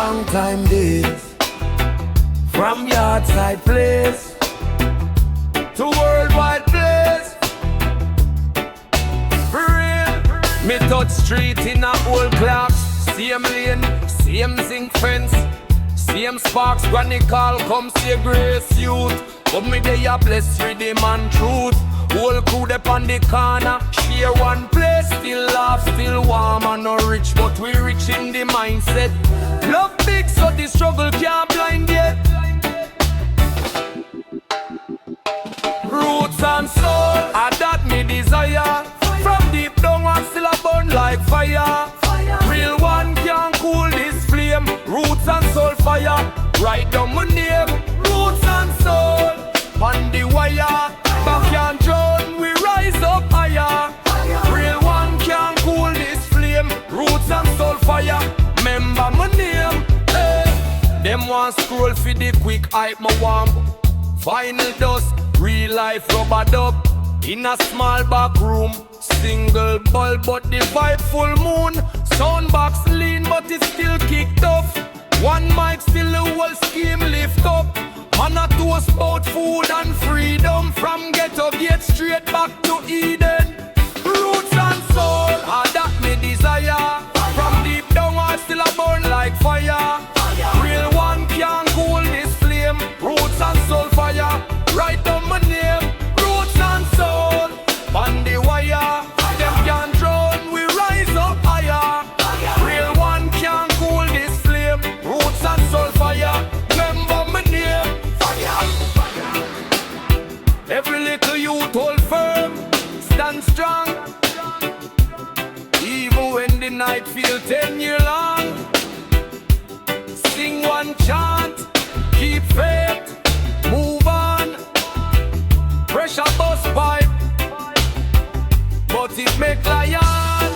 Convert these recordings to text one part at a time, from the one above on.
long time days, from Yardside Place to Worldwide Place. For real, me touch street in a old clocks. Same lane, same zinc fence, same sparks. Granny call, come say grace youth. But me they a bless rhythm and truth. Whole crew up on the corner, share one place. Still laugh, still warm and not rich, but we rich in the mindset. Love big, so the struggle can't blind yet. Roots and soul, that me desire. From deep down I still a burn like fire. Real one can't cool this flame. Roots and soul fire, write down my name. Roots and soul, on the wire. Back and drown, we rise up higher. Real one can't cool this flame. Roots and soul fire, remember my name. Hey. Them want scroll for the quick hype my warm. Vinyl dust, real life rubber dub. In a small back room, single bulb but the vibe full moon. Soundbox lean but it still kicked off. One mic still the whole scheme lift up. Man a toast about food and freedom. From ghetto gate straight back to Eden. Roots and soul, that me desire. From deep down I still a burn like fire. Real one can't cool this flame. Roots and soul fire, write down my name. Roots and soul, on the wire. Them can't drown, we rise up higher. Real one can't cool this flame. Roots and soul fire, remember my name. Every little youth hold firm, stand strong. Even when the night feel 10 years long. Sing one chant, keep faith, move on. Pressure bust pipe, but it make lion.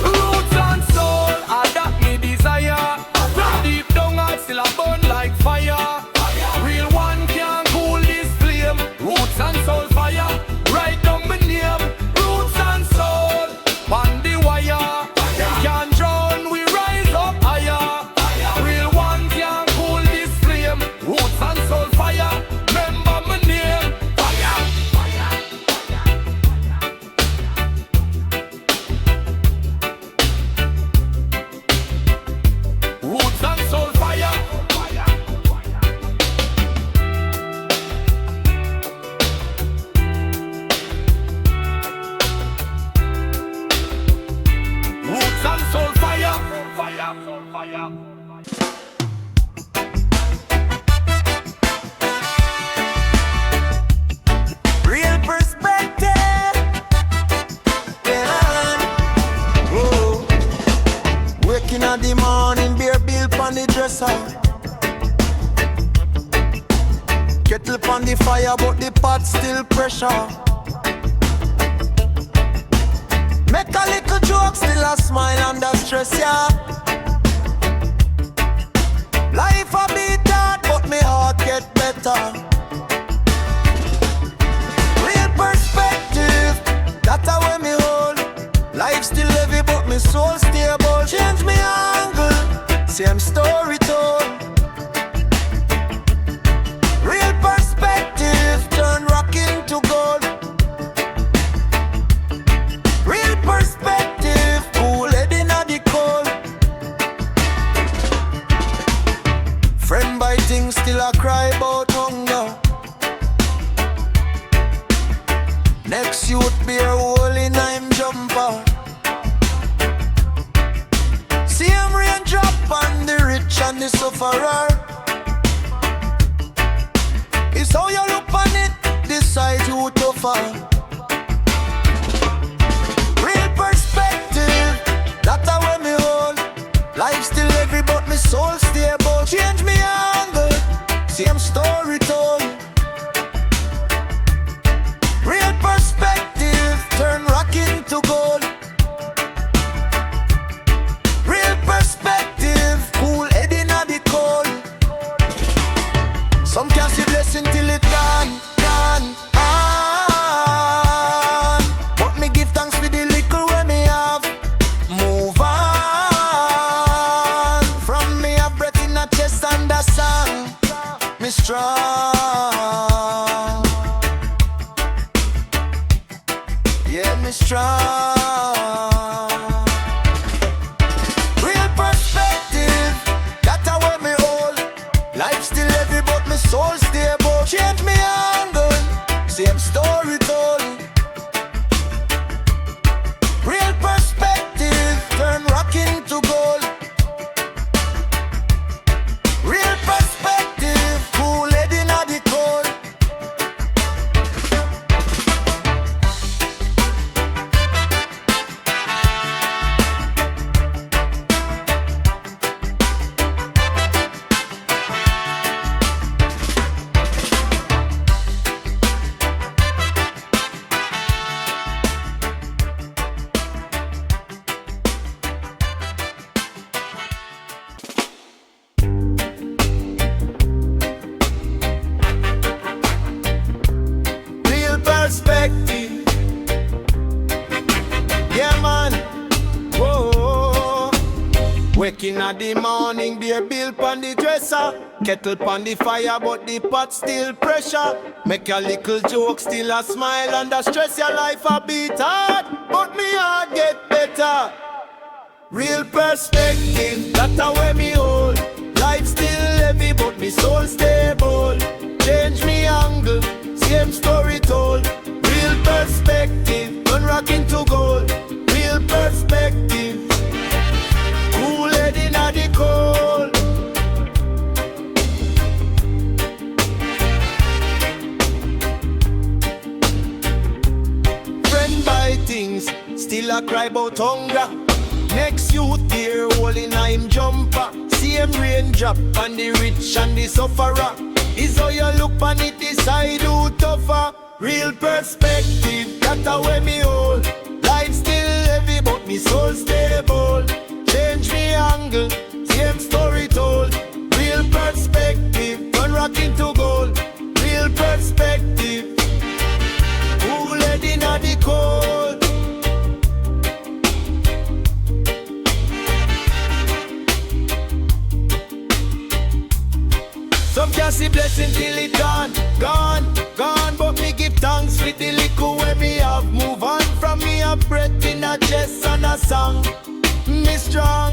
Roots and soul, that me desire. From deep down I still a burn like fire. Real one can't cool this flame. Roots and soul fire, write down my name. Roots and soul, on the wire. They can't drown, we rise up higher. Real one can't cool this flame. Roots and soul fire, remember my name. Roots and soul fire. Roots and soul fire. Fire, soul fire. Real perspective. Yeah. Oh. Waking up the morning, beer bill on the dresser. Kettle on the fire, but the pot still pressure. Make a little joke, still a smile under stress, yeah. Life a bit hard, but me heart get better. Real perspective, that's how when me hold. Life still heavy, but me soul stable. Change me angle, same story told. Real perspective, turn rock into gold. Real perspective, cool head inna the cold. Friend by things, still a cry about hunger. Next youth be a hole in him jumper. See him rain drop on the rich and the sufferer. It's how you look on it, decide who tougher. Real perspective, that's how when me hold. Life still heavy but me soul stable. Change me angle, same story told. Real perspective, turn rock into gold. Real perspective, cool head inna the cold. Some can't see blessing till it gone, gone, on. But me give thanks for the little when me have. Move on. me strong. Yeah, me strong. Real perspective, that's how me hold. Life still heavy, but my soul stable. Change me angle, same story told. Real perspective, turn rock into gold. Real perspective, cool head inna the cold. Real perspective. Yeah, man. Whoa. Waking at the morning, beer bill pon the dresser. Kettle pon the fire, but the pot still pressure. Make a little joke, still a smile under stress. Your life a beat hard, but me heart get better. Real perspective, that's how way me hold. Life still heavy, but me soul stable. Change me angle, same story told. Real perspective, turn rock into gold. Real perspective, cool head inna the cold. Friend buy things, still a cry about hunger. Next youth here, holding him jumper. Same raindrop and the rich and the sufferer. Is how you look on it, decide who tougher. Real perspective, that's how way me hold. Life still heavy, but me soul stable. Change me angle, same story told. Real perspective, turn rock into gold. Real perspective, cool head inna the cold. Some can't see blessing till it gone, gone, gone. But me give thanks with the little way me have. Move on from me a breath in a chest and a song. Me strong,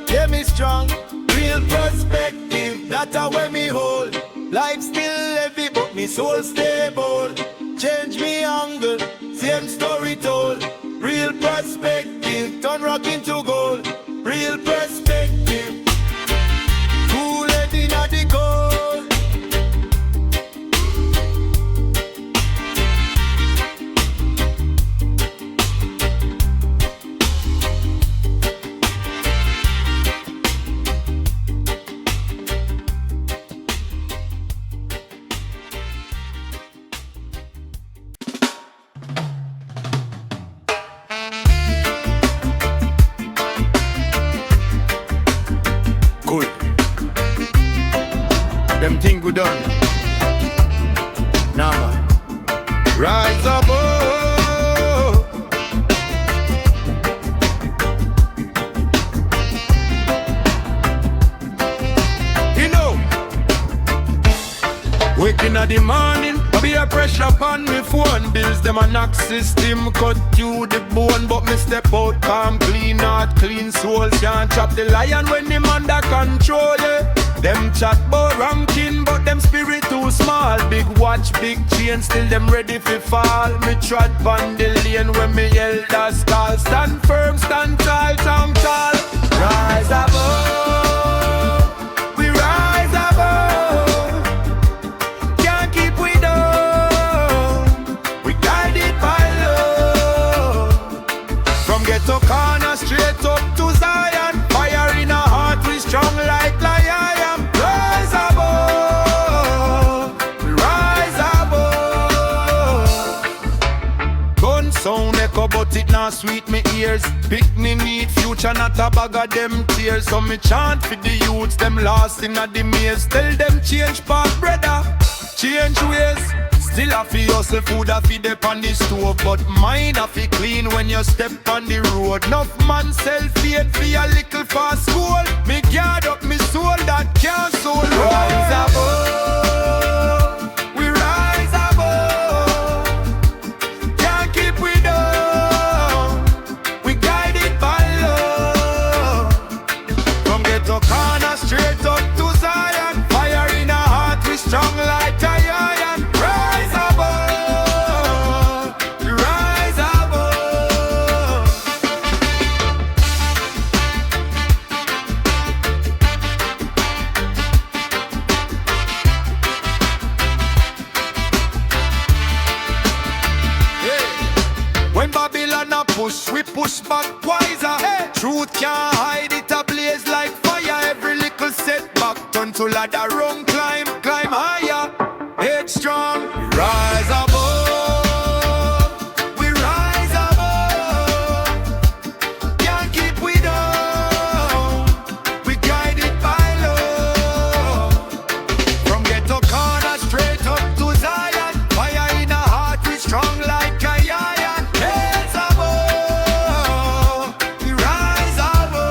yeah me strong. Real perspective, that's how way me hold. Life still heavy, but me soul stable. Change me angle, same story told. Real perspective, turn rock into gold. Real perspective, cool head inna the cold. Good. Them thing we done. Now man. Rise up, oh. You know, waking at the morning, be a pressure upon me phone. Bills them a knock system, cut you the bone. But me step out calm, clean heart, clean soul. Can't chop the lion when him under control, yeah. Them chat bout ranking, but them spirit too small. Big watch, big chain, still them ready for fall. Me trot on the lane when me elders call. Stand firm, stand tall, stand tall. Rise above, we rise above. Can't keep we down, we guided by love. From ghetto corner straight up to Zion. Fire in our heart, we strong like lion. Sound echo but it not sweet me ears. Pick me need future, not a bag of them tears. So me chant for the youths, them lost in a the maze. Tell them change path, brother, change ways. Still a fi hustle, food a fi dip on the stove. But mine a fi clean when you step on the road. Enough man self-hate for a little fast school. Me guard up me soul that can't soul. Rise above. back wiser. Hey. Truth can't hide it, a blaze like fire. Every little setback turn to ladder run, climb higher. Headstrong, rise above. We rise above. Can't keep we down. We guided by love. From ghetto corner straight up to Zion. Fire in a heart, we strong like a iron. Heads above. We rise above.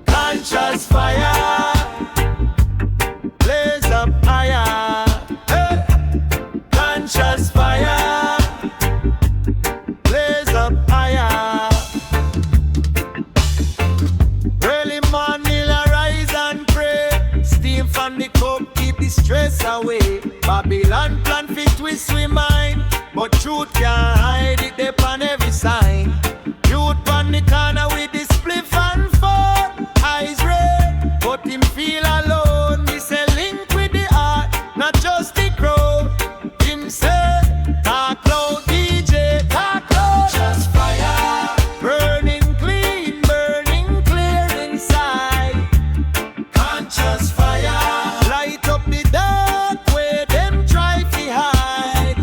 Conscious fire, blaze up higher. Hey. Conscious fire, blaze up higher. Early morning I rise and pray. Steam from the cup keep the stress away. Babylon plan fit twist we mind, but truth can't hide it. They on every sign. Youth on the corner with the spliff and four eyes red, but him feel alone. He say link with the heart, not just the crowd. Him say talk loud, DJ, talk loud. Just fire, burning clean, burning clear inside. Conscious fire, light up the dark where them try to hide.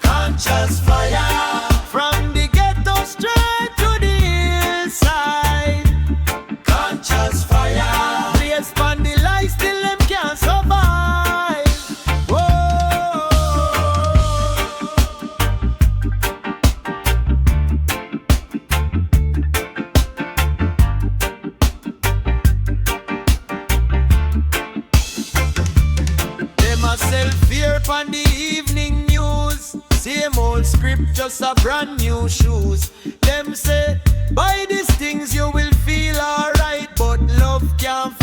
Conscious fire, from the ghetto straight to the hillside. Conscious fire, blaze pon the light, still them can't survive. Whoa. Them a sell fear pon the evening news. Same old script, just a brand new shoes. Them say, buy these things you will feel alright, but love can't